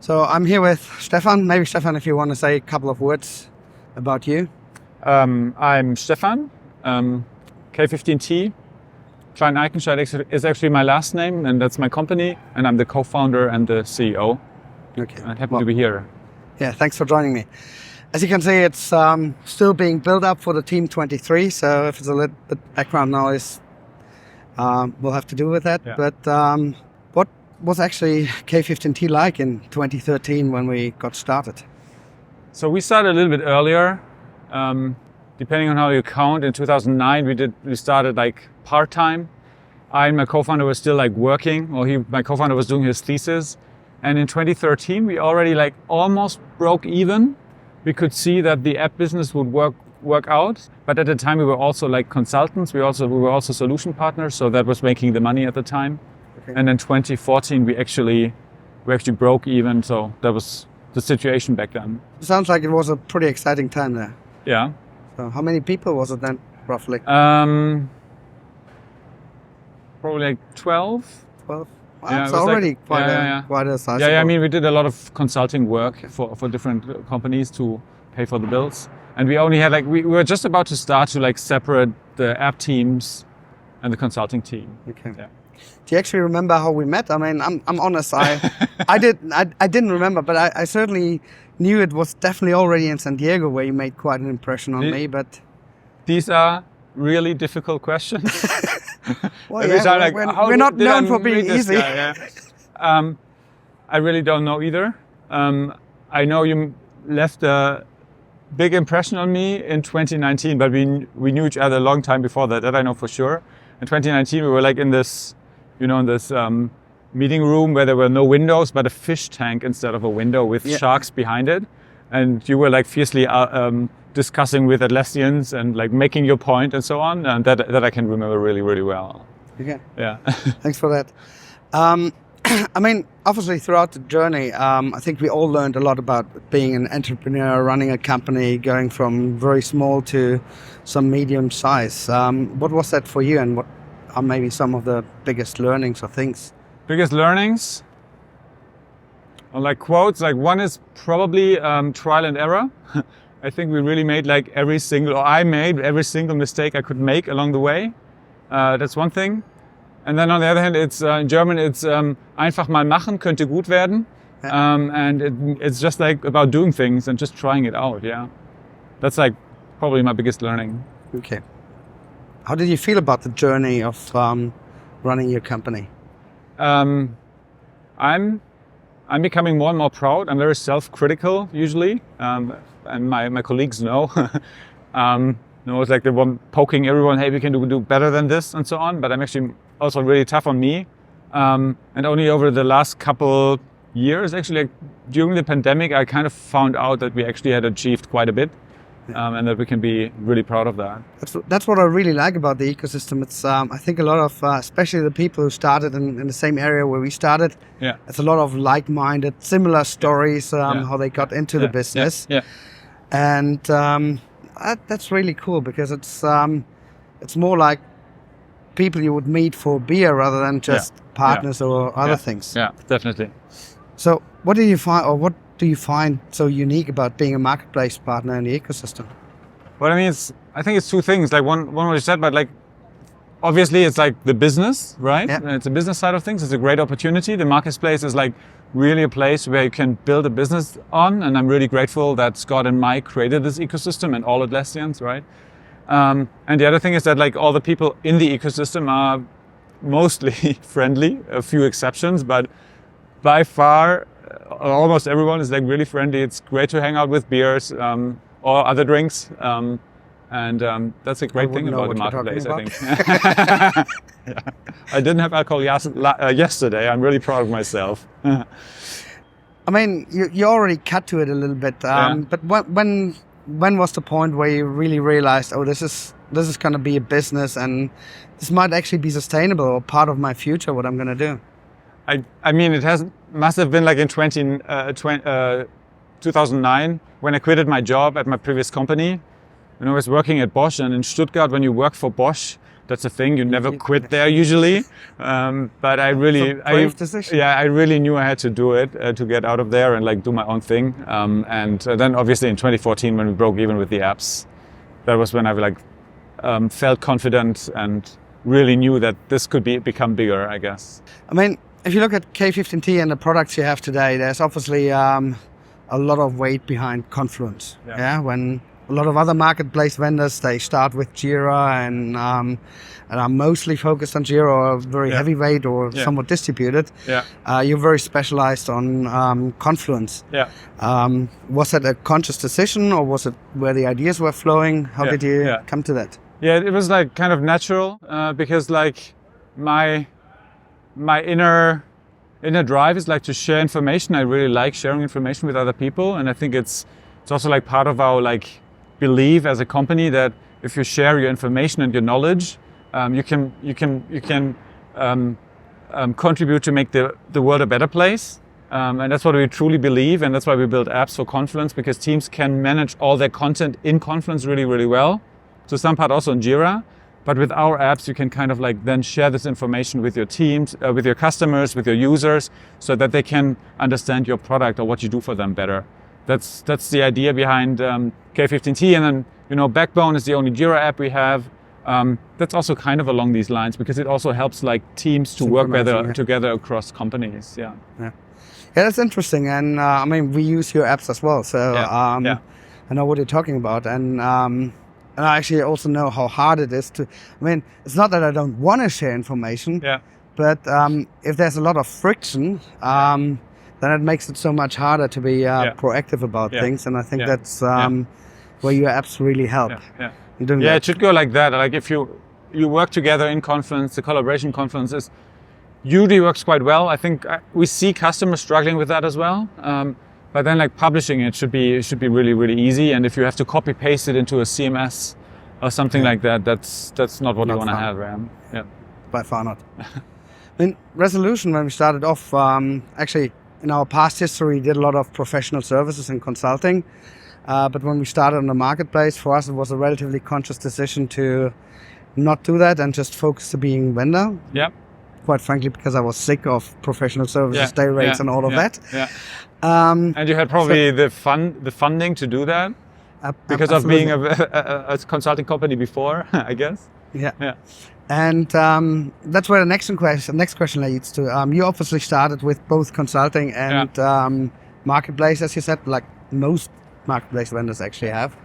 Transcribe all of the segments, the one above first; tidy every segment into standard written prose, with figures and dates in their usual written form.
So I'm here with Stefan. Maybe Stefan, if you want to say a couple of words about you. I'm Stefan, K15t. Kleineikenscheidt is actually my last name, and that's my company, and I'm the co-founder and the CEO. Okay. I'm happy to be here. Yeah, thanks for joining me. As you can see, it's still being built up for the Team 23, so if it's a little bit background noise, we'll have to do with that. Yeah. But what was actually K15t like in 2013 when we got started? So we started a little bit earlier. Depending on how you count, in 2009 we started like part-time. I and my co-founder were still like working, or my co-founder was doing his thesis. And in 2013 we already like almost broke even. We could see that the app business would work out, but at the time we were also like consultants. We were also solution partners, so that was making the money at the time. Okay. And in 2014 we actually broke even. So that was the situation back then. It sounds like it was a pretty exciting time there. Yeah. So how many people was it then, roughly? Probably like 12. 12? Wow, Yeah, it's already like, quite a sizable. Yeah, I mean, we did a lot of consulting work for different companies to pay for the bills. And we only had we were just about to start to like separate the app teams and the consulting team. Okay. Yeah. Do you actually remember how we met? I mean, I'm honest, I didn't remember, but I certainly knew it was definitely already in San Diego where you made quite an impression on me, but... These are really difficult questions. Well, yeah, we're not known for being easy. I really don't know either. I know you left a big impression on me in 2019, but we knew each other a long time before that. That I know for sure. In 2019, we were like in this, meeting room where there were no windows, but a fish tank instead of a window with sharks behind it. And you were like fiercely discussing with Atlassians and like making your point and so on. And that I can remember really, really well. Okay. Yeah. Thanks for that. I mean, obviously throughout the journey, I think we all learned a lot about being an entrepreneur, running a company, going from very small to some medium size. What was that for you, and what are maybe some of the biggest learnings or things? Biggest learnings? Or like quotes, like one is probably trial and error. I think we really made I made every single mistake I could make along the way. That's one thing. And then on the other hand, it's in German, it's einfach mal machen, könnte gut werden. And it's just like about doing things and just trying it out, yeah. That's like probably my biggest learning. Okay. How did you feel about the journey of running your company? I'm becoming more and more proud. I'm very self-critical usually, and my colleagues know. It's like they were poking everyone, hey, we can do better than this and so on. But I'm actually also really tough on me. And only over the last couple years, actually, like during the pandemic, I kind of found out that we actually had achieved quite a bit. And that we can be really proud of that. That's what I really like about the ecosystem. It's I think a lot of, especially the people who started in the same area where we started, it's a lot of like-minded, similar stories, how they got into the business. Yeah. And that's really cool because it's more like people you would meet for beer rather than just partners or other things. Yeah, definitely. So what do you find, or what do you find so unique about being a marketplace partner in the ecosystem? Well, I mean, I think it's two things. Like one what you said, but like obviously it's like the business, right? Yeah. It's a business side of things. It's a great opportunity. The marketplace is like really a place where you can build a business on, and I'm really grateful that Scott and Mike created this ecosystem and all Atlassians, right? And the other thing is that like all the people in the ecosystem are mostly friendly, a few exceptions, but by far almost everyone is like really friendly. It's great to hang out with beers or other drinks, and that's a great thing about the marketplace, I think. I didn't have alcohol yesterday. I'm really proud of myself. I mean, you already cut to it a little bit, but when was the point where you really realized, oh, this is going to be a business and this might actually be sustainable or part of my future, what I'm going to do? I mean, must have been like in 2009 when I quitted my job at my previous company. When I was working at Bosch, and in Stuttgart, when you work for Bosch, that's a thing. You never quit there usually. But I really, brave decision. I really knew I had to do it to get out of there and like do my own thing. And then obviously in 2014 when we broke even with the apps, that was when I like felt confident and really knew that this could become bigger, I guess. I mean, if you look at K15t and the products you have today, there's obviously a lot of weight behind Confluence. Yeah. When a lot of other marketplace vendors, they start with Jira and are mostly focused on Jira or very heavyweight or somewhat distributed. You're very specialized on Confluence. Was that a conscious decision, or was it where the ideas were flowing? How did you come to that? Yeah, it was like kind of natural because like my inner drive is like to share information. I really like sharing information with other people, and I think it's also like part of our like belief as a company that if you share your information and your knowledge, you can contribute to make the world a better place. And that's what we truly believe, and that's why we build apps for Confluence, because teams can manage all their content in Confluence really, really well. To some part also in Jira, but with our apps you can kind of like then share this information with your teams, with your customers, with your users, so that they can understand your product or what you do for them better. That's the idea behind K15t, and then Backbone is the only Jira app we have. That's also kind of along these lines, because it also helps like teams to work better together across companies. Yeah, that's interesting, and I mean we use your apps as well, so I know what you're talking about, and I actually also know how hard it is to. I mean, it's not that I don't want to share information, but if there's a lot of friction, then it makes it so much harder to be proactive about things, and I think that's where your apps really help. It should go like that. Like if you work together in Confluence, the collaboration Confluence usually works quite well. I think we see customers struggling with that as well. But then like publishing it should be really, really easy. And if you have to copy paste it into a CMS or something like that, that's not what you want to have, right? Yeah. By far not. In Resolution, when we started off, actually in our past history, we did a lot of professional services and consulting. But when we started on the marketplace, for us, it was a relatively conscious decision to not do that and just focus to being vendor. Quite frankly, because I was sick of professional services, day rates and all of that. And you had probably the funding to do that because of being a consulting company before, I guess. And that's where the next question leads to. You obviously started with both consulting and marketplace, as you said, like most marketplace vendors actually have.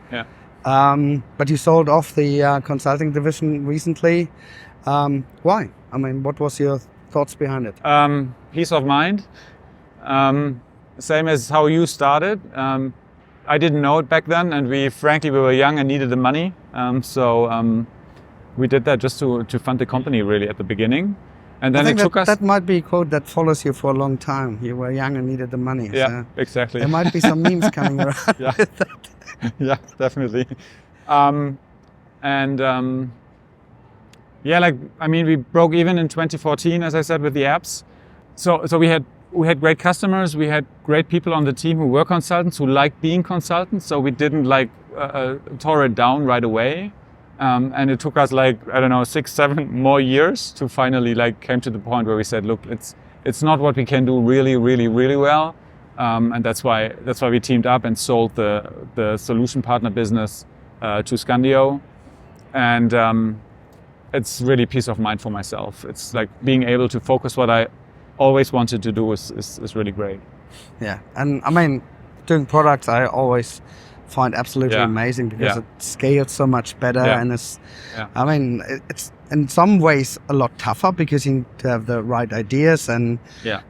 But you sold off the consulting division recently. Why? I mean, what was your thoughts behind it? Peace of mind. Same as how you started. I didn't know it back then, and we were young and needed the money. So we did that just to fund the company really at the beginning. And then that might be a quote that follows you for a long time. You were young and needed the money. Yeah, so exactly. There might be some memes coming around with that. Yeah, definitely. We broke even in 2014, as I said, with the apps. So we had great customers. We had great people on the team who were consultants, who liked being consultants. So we didn't tore it down right away. And it took us 6-7 more years to finally came to the point where we said, look, it's not what we can do really, really, really well. And that's why we teamed up and sold the solution partner business to Scandio. And it's really peace of mind for myself. It's like being able to focus what I always wanted to do is really great. Yeah, and I mean, doing products I always find absolutely amazing because it scales so much better and it's in some ways a lot tougher because you need to have the right ideas and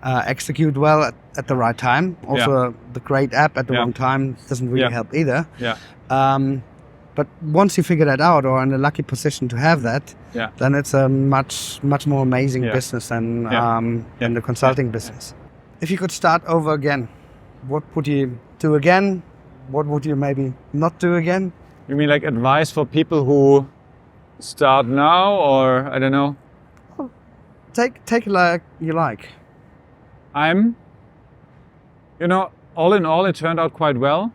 execute well at the right time. Also, the great app at the wrong time doesn't really help either. But once you figure that out, or in a lucky position to have that, then it's a much more amazing business than the consulting business. If you could start over again, what would you do again? What would you maybe not do again? You mean like advice for people who start now, or I don't know? Take it like you like. All in all, it turned out quite well.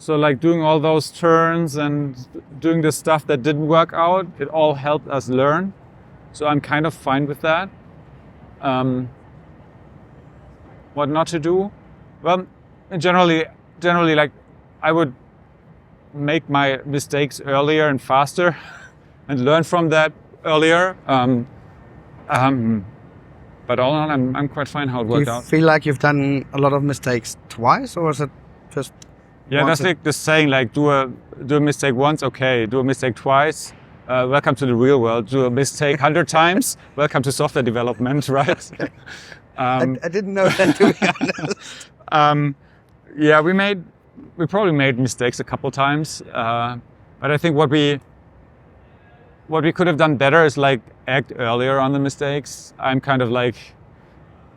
So like doing all those turns and doing the stuff that didn't work out, it all helped us learn. So I'm kind of fine with that. What not to do? Well, generally, like I would make my mistakes earlier and faster and learn from that earlier. But all in all, I'm quite fine how it worked out. Do you feel like you've done a lot of mistakes twice, or is it just Yeah, that's like the saying, like do a mistake once, okay. Do a mistake twice, welcome to the real world. Do a mistake 100 times, welcome to software development, right? I didn't know that, to be honest. Yeah, we probably made mistakes a couple times, but I think what we could have done better is like act earlier on the mistakes. I'm kind of like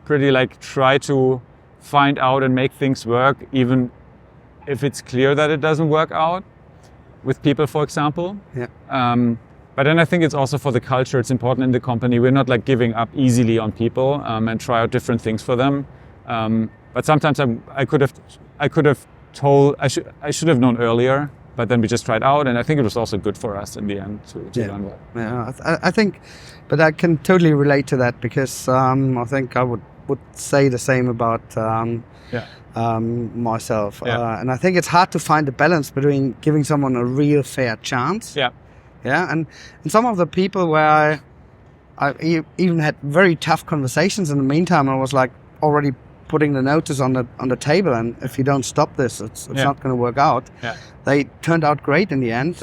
pretty like try to find out and make things work, even if it's clear that it doesn't work out with people, for example. Yeah. But then I think it's also for the culture. It's important in the company. We're not like giving up easily on people and try out different things for them. But sometimes I should have known earlier. But then we just tried out, and I think it was also good for us in the end to learn well. Yeah, I think, but I can totally relate to that because I think I would say the same about myself. Yeah. And I think it's hard to find a balance between giving someone a real fair chance. Yeah. Yeah, and some of the people where I even had very tough conversations in the meantime, I was like already putting the notice on the table, and if you don't stop this, it's not going to work out. Yeah. They turned out great in the end.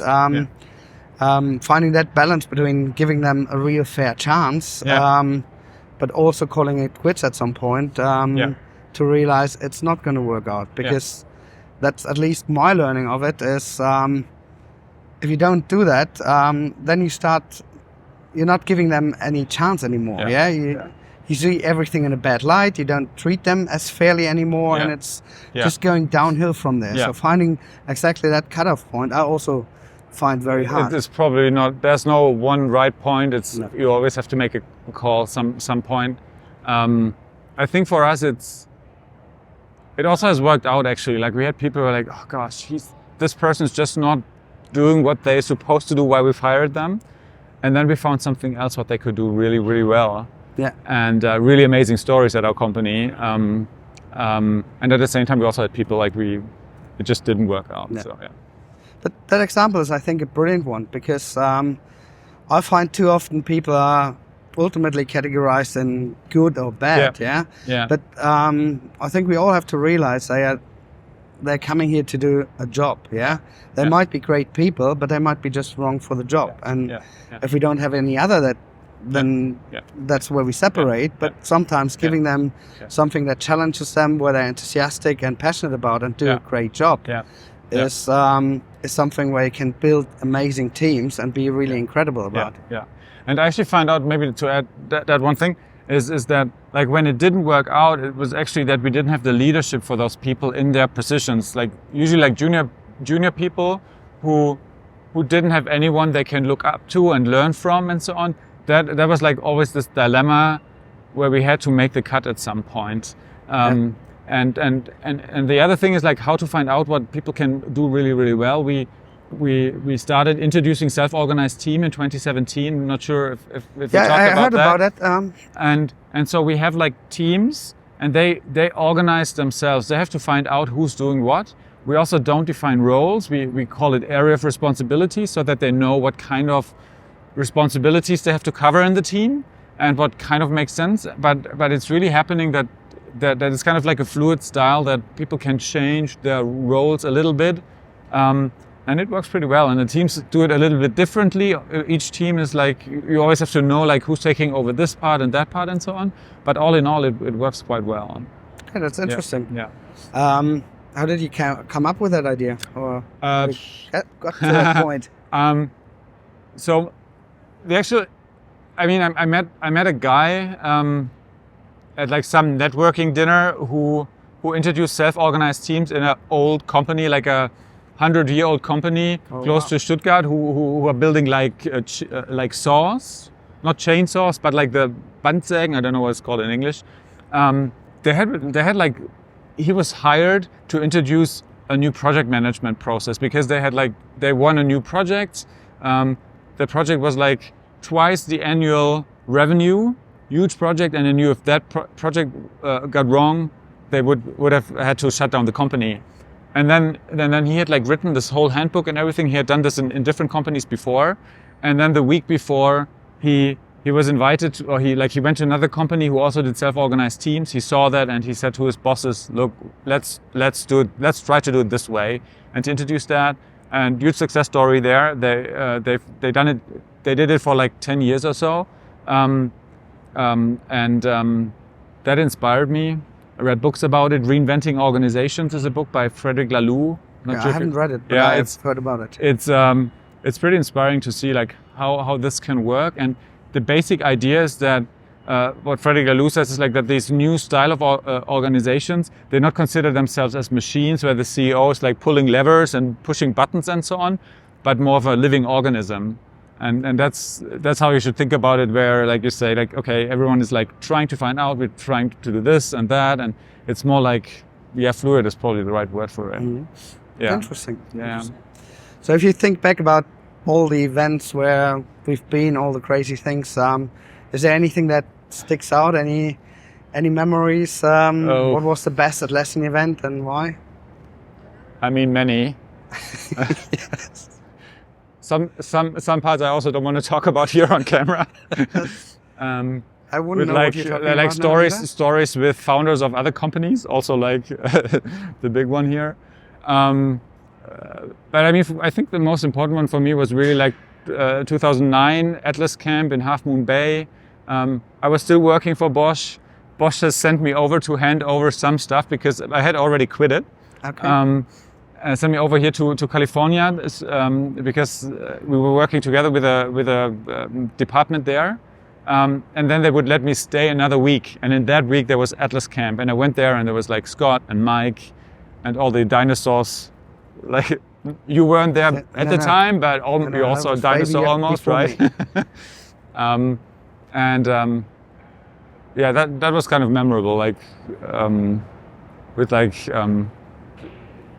Finding that balance between giving them a real fair chance, but also calling it quits at some point to realize it's not going to work out, because that's at least my learning of it is if you don't do that, then you're not giving them any chance anymore. You see everything in a bad light. You don't treat them as fairly anymore, and it's just going downhill from there. So finding exactly that cutoff point, I also find very hard. It's probably not. There's no one right point. You always have to make a call some point. I think for us, it also has worked out actually. Like we had people who were like, oh gosh, this person's just not doing what they're supposed to do while we've hired them, and then we found something else what they could do really, really well. Yeah, and really amazing stories at our company. And at the same time, we also had people like it just didn't work out. Yeah. So, yeah. But that example is, I think, a brilliant one, because I find too often people are ultimately categorized in good or bad. Yeah. But I think we all have to realize they're coming here to do a job. Yeah. They might be great people, but they might be just wrong for the job. And if we don't have any other then that's where we separate. But sometimes giving them something that challenges them, where they're enthusiastic and passionate about and do a great job is something where you can build amazing teams and be really incredible about. Yeah. And I actually found out, maybe to add that one thing, is that like when it didn't work out, it was actually that we didn't have the leadership for those people in their positions. Like usually like junior people who didn't have anyone they can look up to and learn from and so on. That was like always this dilemma where we had to make the cut at some point. And the other thing is like how to find out what people can do really, really well. We started introducing self-organized team in 2017. I'm not sure if we talked about that. I heard about it. And so we have like teams, and they organize themselves. They have to find out who's doing what. We also don't define roles. We call it area of responsibility, so that they know what kind of responsibilities they have to cover in the team and what kind of makes sense. But it's really happening that it's kind of like a fluid style, that people can change their roles a little bit. And it works pretty well. And the teams do it a little bit differently. Each team is like, you always have to know like who's taking over this part and that part and so on. But all in all, it works quite well. Okay, that's interesting. Yeah. How did you come up with that idea? Or got to that point? So the actual, I mean, I met a guy at like some networking dinner who introduced self-organized teams in an old company, like a 100-year-old company close to Stuttgart, who are building like saws, not chainsaws, but like the Bandsägen. I don't know what it's called in English. They had like, he was hired to introduce a new project management process, because they won a new project. The project was like twice the annual revenue, huge project, and they knew if that project got wrong, they would have had to shut down the company. And then he had like written this whole handbook and everything. He had done this in different companies before, and then the week before he was invited to, or he went to another company who also did self-organized teams. He saw that and he said to his bosses, "Look, let's do it. Let's try to do it this way." And to introduce that, and huge success story there. They done it. They did it for like 10 years or so, that inspired me. I read books about it. Reinventing Organizations is a book by Frederic Laloux. I haven't read it, but I've heard about it. It's pretty inspiring to see like how this can work. And the basic idea is that what Frederic Laloux says is like that these new style of organizations, they not consider themselves as machines where the CEO is like pulling levers and pushing buttons and so on, but more of a living organism. And that's how you should think about it, where like you say, like, okay, everyone is like trying to find out, we're trying to do this and that, and it's more like, fluid is probably the right word for it. Mm-hmm. Yeah. Interesting. Yeah. So if you think back about all the events where we've been, all the crazy things, is there anything that sticks out? Any memories? What was the best Atlassian event and why? I mean, many. Yes. Some parts I also don't want to talk about here on camera. I wouldn't know like what you're talking about stories with founders of other companies, also like the big one here. But I mean, I think the most important one for me was really like 2009 Atlas Camp in Half Moon Bay. I was still working for Bosch. Bosch has sent me over to hand over some stuff because I had already quit it. Okay. Sent me over here to California because we were working together with a department there. And then they would let me stay another week. And in that week there was Atlas Camp. And I went there and there was like Scott and Mike and all the dinosaurs. Like, you weren't there at the time, but you're also a dinosaur almost, right? That was kind of memorable. Like,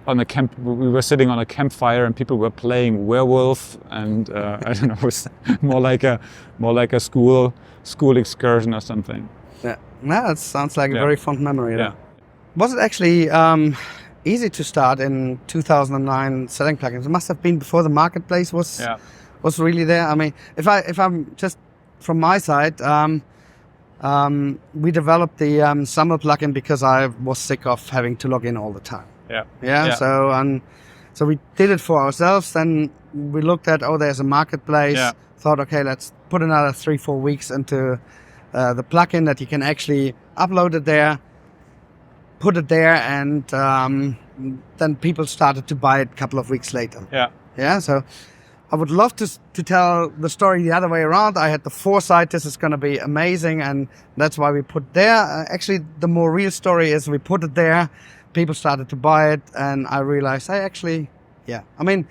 on a camp, we were sitting on a campfire and people were playing werewolf, and I don't know, it was more like a school excursion or something. Yeah, that sounds like a very fond memory. Yeah. Was it actually easy to start in 2009 selling plugins? It must have been before the marketplace was really there. I mean, if I'm just from my side, we developed the SAML plugin because I was sick of having to log in all the time. Yeah. So we did it for ourselves. Then we looked at, there's a marketplace. Yeah. Thought, okay, let's put another 3-4 weeks into the plugin that you can actually upload it there, put it there, and then people started to buy it a couple of weeks later. Yeah. So I would love to tell the story the other way around. I had the foresight, this is going to be amazing, and that's why we put it there. Actually, the more real story is we put it there. People started to buy it, and I realized, I mean,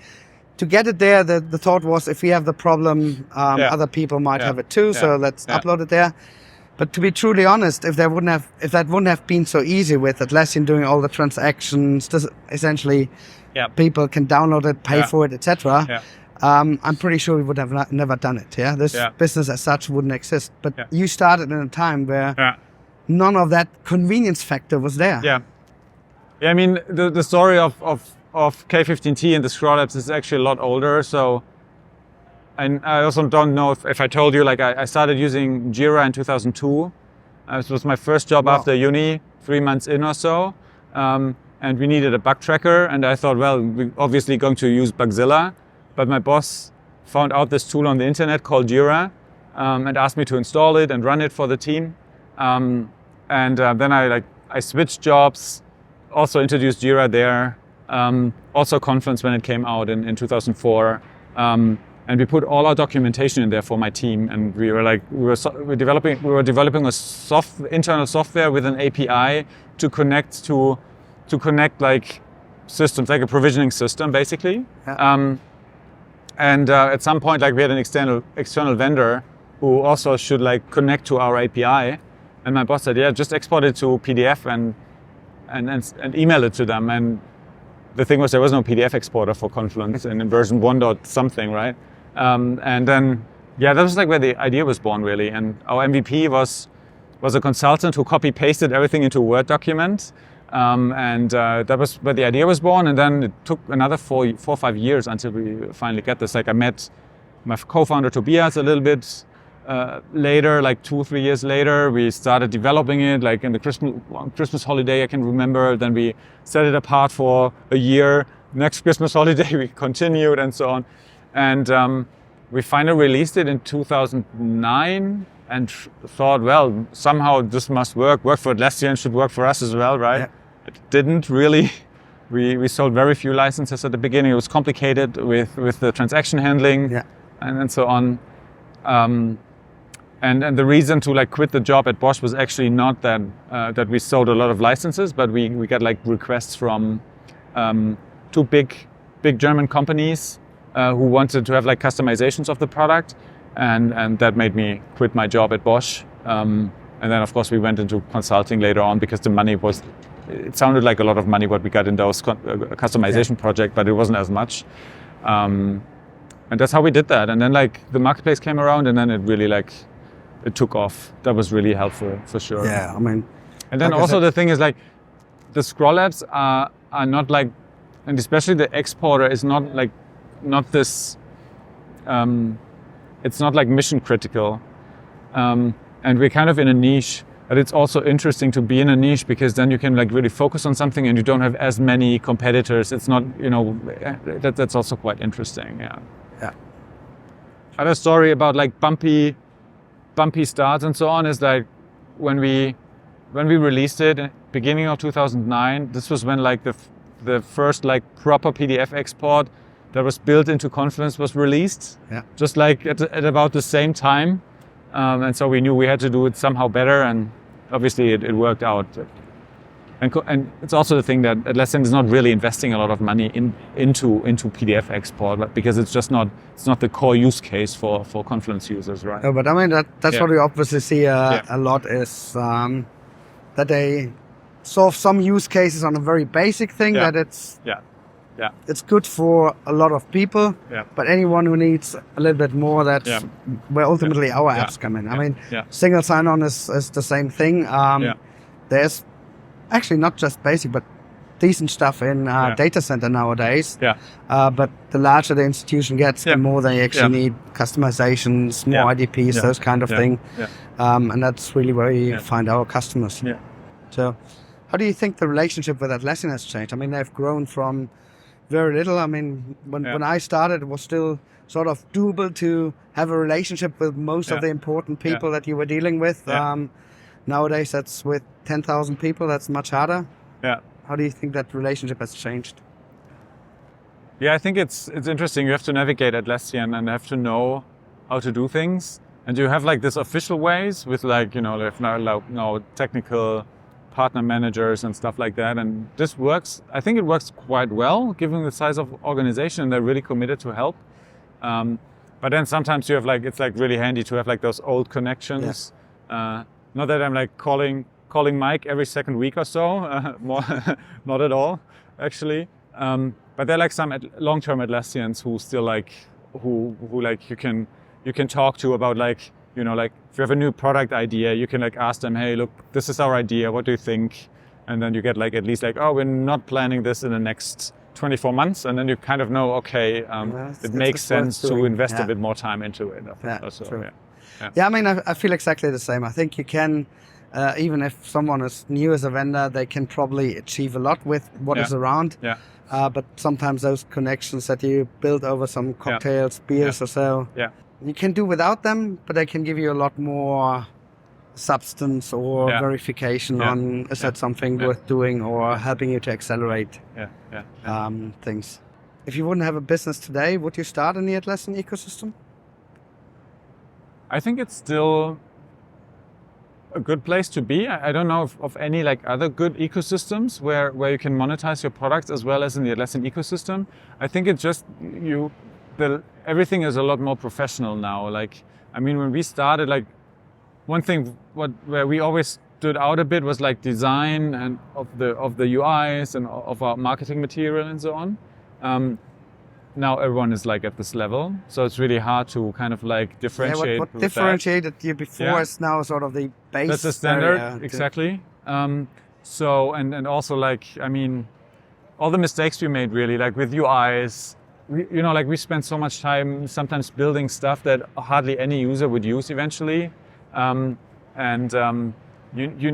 to get it there, the thought was, if we have the problem, other people might have it too, so let's upload it there. But to be truly honest, if that wouldn't have been so easy with Atlassian doing all the transactions, essentially, people can download it, pay for it, etc. I'm pretty sure we would have never done it. This business as such wouldn't exist. But you started in a time where none of that convenience factor was there. Yeah, I mean, the story of K15t and the Scroll apps is actually a lot older. So, and I also don't know if I told you, like I started using Jira in 2002. This was my first job after uni, 3 months in or so. And we needed a bug tracker. And I thought, well, we're obviously going to use Bugzilla. But my boss found out this tool on the internet called Jira and asked me to install it and run it for the team. Then I switched jobs. Also introduced Jira there, also Confluence when it came out in 2004, and we put all our documentation in there for my team. And we were developing a internal software with an API to connect like systems, like a provisioning system, basically. At some point, like, we had an external vendor who also should like connect to our API, and my boss said, just export it to PDF and email it to them. And the thing was there was no PDF exporter for Confluence in version 1 dot something, right? And then, that was like where the idea was born, really. And our MVP was a consultant who copy-pasted everything into a Word document. That was where the idea was born. And then it took another 4 or 5 years until we finally get this. Like I met my co-founder Tobias a little bit later, like 2 or 3 years later. We started developing it, like in the Christmas holiday, I can remember. Then we set it apart for a year. Next Christmas holiday, we continued and so on. And we finally released it in 2009 and thought, well, somehow this must work. Work for Atlassian, should work for us as well, right? Yeah. It didn't really. We sold very few licenses at the beginning. It was complicated with the transaction handling and so on. And the reason to like quit the job at Bosch was actually not that we sold a lot of licenses, but we got like requests from 2 big German companies who wanted to have like customizations of the product, and that made me quit my job at Bosch. And then of course we went into consulting later on because the money it sounded like a lot of money what we got in those customization project, but it wasn't as much. And that's how we did that. And then like the marketplace came around, and then it really like it took off. That was really helpful for sure. Yeah, I mean. And then like also the thing is like the scroll apps are not like, and especially the exporter is not this. It's not like mission critical, and we're kind of in a niche. But it's also interesting to be in a niche because then you can like really focus on something and you don't have as many competitors. It's not, that's also quite interesting. Yeah. Yeah. Other story about like bumpy starts and so on is like when we released it beginning of 2009. This was when like the first like proper PDF export that was built into Confluence was released. Yeah. Just like at about the same time. And so we knew we had to do it somehow better, and obviously it worked out. And it's also the thing that Atlassian is not really investing a lot of money into PDF export, because it's not the core use case for Confluence users, right? No, but I mean that's what we obviously see a lot is that they solve some use cases on a very basic thing that it's good for a lot of people, but anyone who needs a little bit more, that's where ultimately our apps come in. I mean, Single Sign On is the same thing. There's actually not just basic, but decent stuff in data center nowadays. But the larger the institution gets, the more they actually need customizations, more IDPs, those kind of thing. And that's really where we find our customers. So how do you think the relationship with Atlassian has changed? I mean, they've grown from very little. I mean, when I started, it was still sort of doable to have a relationship with most of the important people that you were dealing with. Nowadays, that's with 10,000 people, that's much harder. How do you think that relationship has changed? I think it's interesting. You have to navigate Atlassian and have to know how to do things. And you have like this official ways with like, they have now technical partner managers and stuff like that, and this works. I think it works quite well given the size of organization. They're really committed to help, but then sometimes you have like, it's like really handy to have like those old connections. Not that I'm like calling Mike every second week or so, more not at all actually, but they're like some long-term Atlassians who still like who like you can talk to about like, like if you have a new product idea, you can like ask them, hey, look, this is our idea. What do you think? And then you get like at least like, oh, we're not planning this in the next 24 months. And then you kind of know, okay, it makes sense to invest a bit more time into it. True. I mean, I feel exactly the same. I think you can, even if someone is new as a vendor, they can probably achieve a lot with what is around. But sometimes those connections that you build over some cocktails, beers or so, you can do without them, but they can give you a lot more substance or verification on is that something worth doing or helping you to accelerate things. If you wouldn't have a business today, would you start in the Atlassian ecosystem? I think it's still a good place to be. I don't know of any like other good ecosystems where you can monetize your products as well as in the Atlassian ecosystem. I think it's just everything is a lot more professional now. Like, I mean, when we started, like one thing where we always stood out a bit was like design and of the UIs and of our marketing material and so on. Now everyone is like at this level, so it's really hard to kind of like differentiate. What differentiated you before is now sort of the base. That's the standard, exactly. So and also like, I mean, all the mistakes we made really, like with UIs, we spent so much time sometimes building stuff that hardly any user would use eventually, you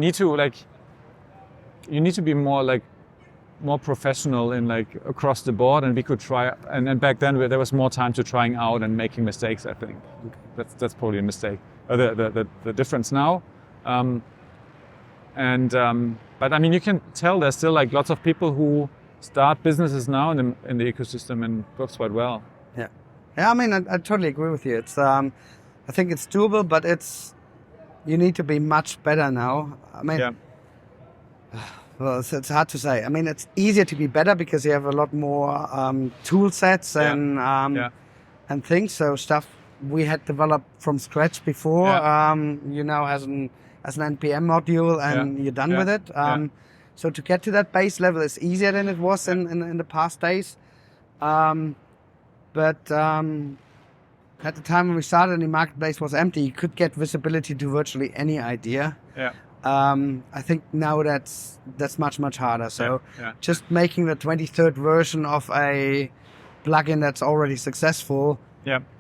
need to be more professional in like across the board, and we could try. And then back then there was more time to trying out and making mistakes. I think that's probably a mistake. The difference now. But I mean, you can tell there's still like lots of people who start businesses now in the ecosystem, and works quite well. Yeah. I mean, I totally agree with you. It's I think it's doable, but you need to be much better now. I mean, well, it's hard to say. I mean, it's easier to be better because you have a lot more tool sets and things. So stuff we had developed from scratch before, as an NPM module, and you're done with it. So to get to that base level is easier than it was in the past days. But at the time when we started, the marketplace was empty. You could get visibility to virtually any idea. I think now that's much harder. So just making the 23rd version of a plugin that's already successful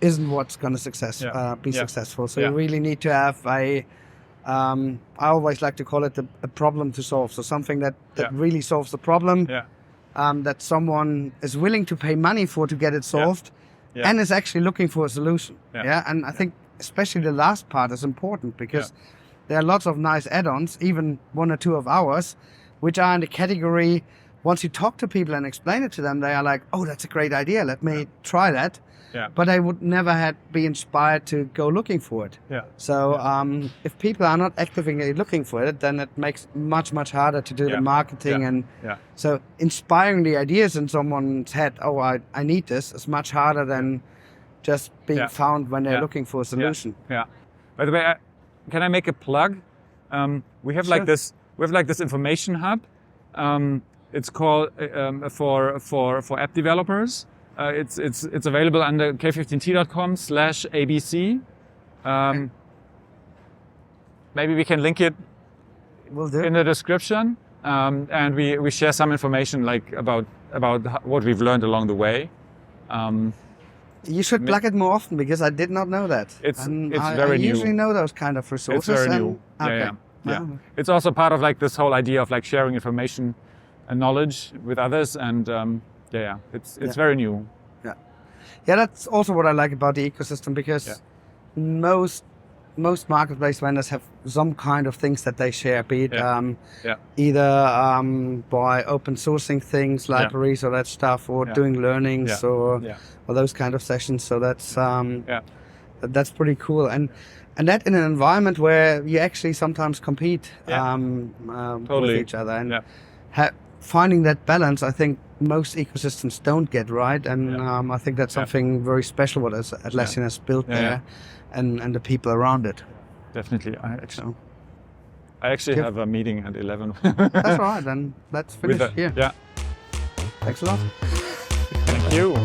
isn't what's going to be successful. So you really need to have I always like to call it a problem to solve. So something that really solves the problem, that someone is willing to pay money for to get it solved, and is actually looking for a solution. And I think especially the last part is important, because there are lots of nice add-ons, even one or two of ours, which are in the category, once you talk to people and explain it to them, they are like, oh, that's a great idea, let me try that. But I would never be inspired to go looking for it. So if people are not actively looking for it, then it makes much harder to do the marketing. And so inspiring the ideas in someone's head, oh, I need this, is much harder than just being found when they're looking for a solution. By the way, can I make a plug? We have like this information hub. It's called for app developers. It's available under k15t.com/abc. Maybe we can link it in the description, and we share some information like about what we've learned along the way. You should plug it more often, because I did not know that. It's very new. I usually know those kind of resources. It's very new. It's also part of like this whole idea of like sharing information and knowledge with others, and it's very new. Yeah, that's also what I like about the ecosystem, because most marketplace vendors have some kind of things that they share, be it either by open sourcing things, libraries or that stuff, or doing learnings or those kind of sessions. So that's pretty cool, and that in an environment where you actually sometimes compete with each other, and finding that balance, I think most ecosystems don't get right, and I think that's something very special what Atlassian has built there, and the people around it. Definitely. I actually have a meeting at 11. That's all right, then let's finish here. Yeah. Thanks a lot. Thank you.